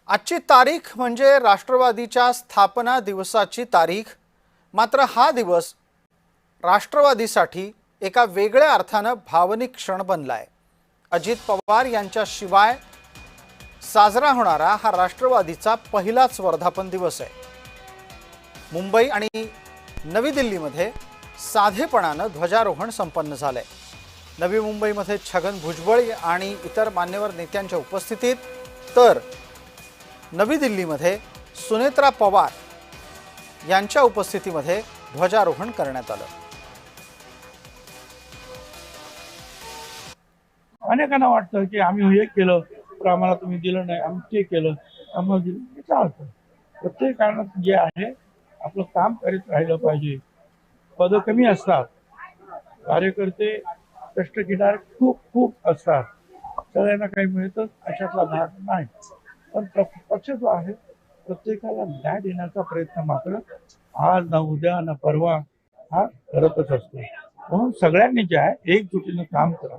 आजची तारीख म्हणजे राष्ट्रवादीच्या स्थापना दिवसाची तारीख। मात्र हा दिवस राष्ट्रवादीसाठी एका वेगळ्या अर्थानं भावनिक क्षण बनलाय। अजित पवार यांच्याशिवाय साजरा होणारा हा राष्ट्रवादीचा पहिलाच वर्धापन दिवस आहे। मुंबई आणि नवी दिल्लीमध्ये साधेपणानं ध्वजारोहण संपन्न झालंय। नवी मुंबईमध्ये छगन भुजबळ आणि इतर मान्यवर नेत्यांच्या उपस्थितीत, तर नवी दिल्लीमध्ये सुनेत्रा पवार यांच्या उपस्थितीमध्ये ध्वजारोहण करण्यात आलं। अनेकांना वाटतं की आम्ही हे केलं पण आम्हाला तुम्ही दिलं नाही, आम्ही ते केलं आम्हाला दिलं नाही। काय होतं, प्रत्येकानं जे आहे आपलं काम करीत राहिलं पाहिजे। पदं कमी असतात, कार्यकर्ते कष्ट घेणारे खूप खूप असतात, सगळ्यांना काही मिळतं अशातला भाग नाही। पण पक्ष जो आहे प्रत्येकाला न्याय देण्याचा प्रयत्न मात्र आज ना उद्या ना परवा हा करतच असतो। म्हणून सगळ्यांनी जे आहे एकजुटीनं काम करा।